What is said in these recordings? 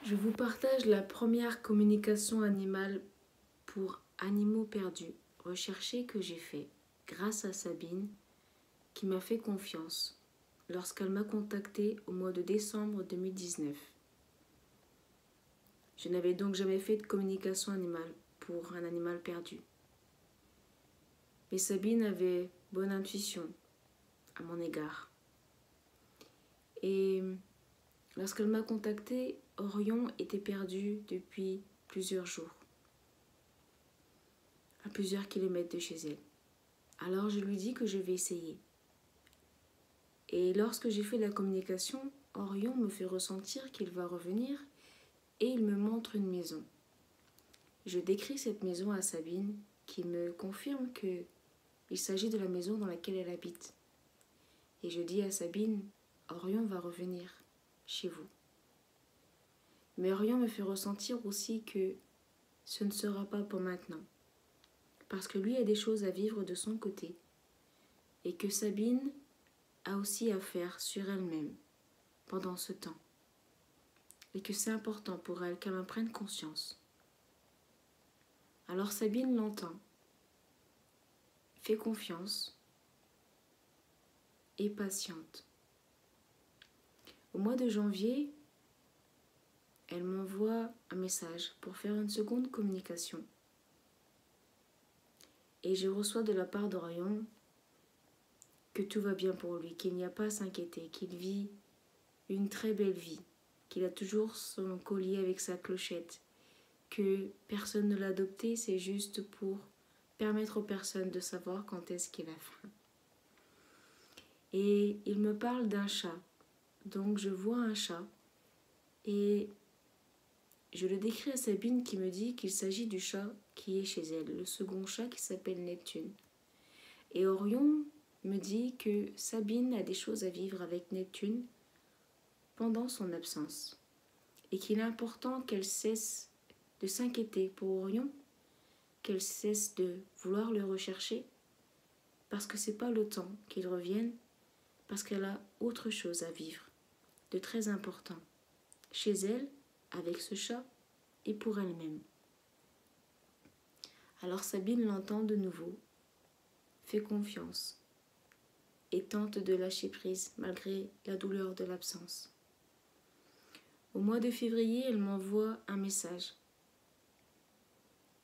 Je vous partage la première communication animale pour animaux perdus, recherchée que j'ai fait grâce à Sabine qui m'a fait confiance lorsqu'elle m'a contactée au mois de décembre 2019. Je n'avais donc jamais fait de communication animale pour un animal perdu. Mais Sabine avait bonne intuition à mon égard. Et lorsqu'elle m'a contactée, Orion était perdu depuis plusieurs jours, à plusieurs kilomètres de chez elle. Alors je lui dis que je vais essayer. Et lorsque j'ai fait la communication, Orion me fait ressentir qu'il va revenir et il me montre une maison. Je décris cette maison à Sabine qui me confirme qu'il s'agit de la maison dans laquelle elle habite. Et je dis à Sabine, Orion va revenir chez vous. Mais Orion me fait ressentir aussi que ce ne sera pas pour maintenant. Parce que lui a des choses à vivre de son côté. Et que Sabine a aussi à faire sur elle-même pendant ce temps. Et que c'est important pour elle qu'elle en prenne conscience. Alors Sabine l'entend, fait confiance et patiente. Au mois de janvier, elle m'envoie un message pour faire une seconde communication. Et je reçois de la part d'Orion que tout va bien pour lui, qu'il n'y a pas à s'inquiéter, qu'il vit une très belle vie, qu'il a toujours son collier avec sa clochette, que personne ne l'a adopté, c'est juste pour permettre aux personnes de savoir quand est-ce qu'il a faim. Et il me parle d'un chat, donc je vois un chat et je le décris à Sabine qui me dit qu'il s'agit du chat qui est chez elle, le second chat qui s'appelle Neptune. Et Orion me dit que Sabine a des choses à vivre avec Neptune pendant son absence et qu'il est important qu'elle cesse de s'inquiéter pour Orion, qu'elle cesse de vouloir le rechercher parce que c'est pas le temps qu'il revienne, parce qu'elle a autre chose à vivre de très important chez elle, avec ce chat et pour elle-même. Alors Sabine l'entend de nouveau, fait confiance et tente de lâcher prise malgré la douleur de l'absence. Au mois de février, elle m'envoie un message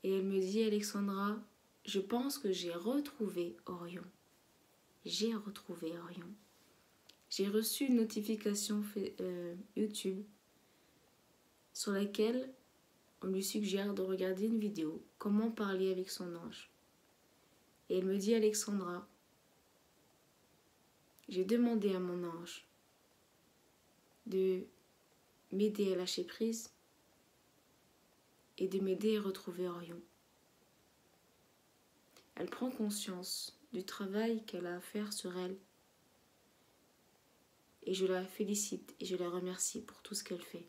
et elle me dit, Alexandra, je pense que j'ai retrouvé Orion. J'ai retrouvé Orion. J'ai reçu une notification YouTube sur laquelle on lui suggère de regarder une vidéo, comment parler avec son ange. Et elle me dit, Alexandra, j'ai demandé à mon ange de m'aider à lâcher prise et de m'aider à retrouver Orion. Elle prend conscience du travail qu'elle a à faire sur elle et je la félicite et je la remercie pour tout ce qu'elle fait.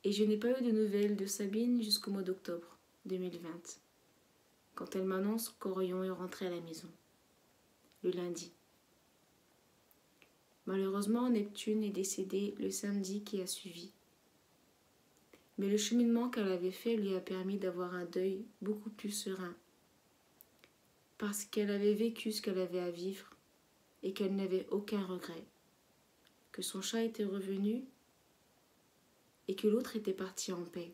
Et je n'ai pas eu de nouvelles de Sabine jusqu'au mois d'octobre 2020, quand elle m'annonce qu'Orion est rentré à la maison, le lundi. Malheureusement, Neptune est décédée le samedi qui a suivi. Mais le cheminement qu'elle avait fait lui a permis d'avoir un deuil beaucoup plus serein, parce qu'elle avait vécu ce qu'elle avait à vivre et qu'elle n'avait aucun regret, que son chat était revenu et que l'autre était parti en paix.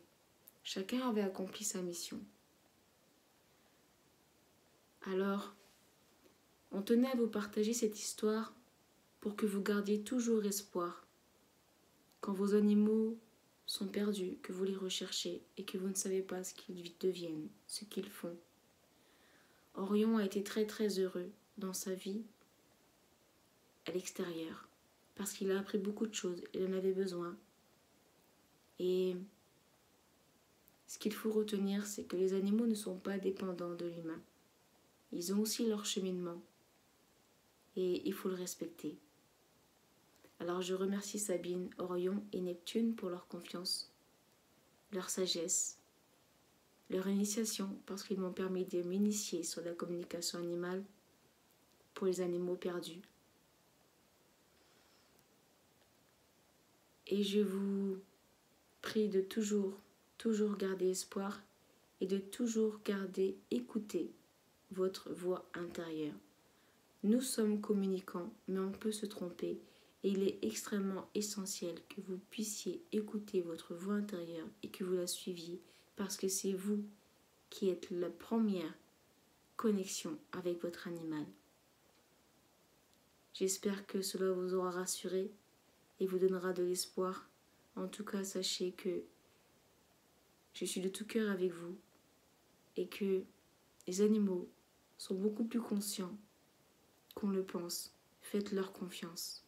Chacun avait accompli sa mission. Alors, on tenait à vous partager cette histoire pour que vous gardiez toujours espoir quand vos animaux sont perdus, que vous les recherchez et que vous ne savez pas ce qu'ils deviennent, ce qu'ils font. Orion a été très très heureux dans sa vie à l'extérieur parce qu'il a appris beaucoup de choses, il en avait besoin. Et ce qu'il faut retenir, c'est que les animaux ne sont pas dépendants de l'humain. Ils ont aussi leur cheminement et il faut le respecter. Alors je remercie Sabine, Orion et Neptune pour leur confiance, leur sagesse, leur initiation parce qu'ils m'ont permis de m'initier sur la communication animale pour les animaux perdus. Et je vous prie de toujours garder espoir et de toujours écouter votre voix intérieure. Nous sommes communicants, mais on peut se tromper et il est extrêmement essentiel que vous puissiez écouter votre voix intérieure et que vous la suiviez parce que c'est vous qui êtes la première connexion avec votre animal. J'espère que cela vous aura rassuré et vous donnera de l'espoir. En tout cas, sachez que je suis de tout cœur avec vous et que les animaux sont beaucoup plus conscients qu'on le pense. Faites-leur confiance.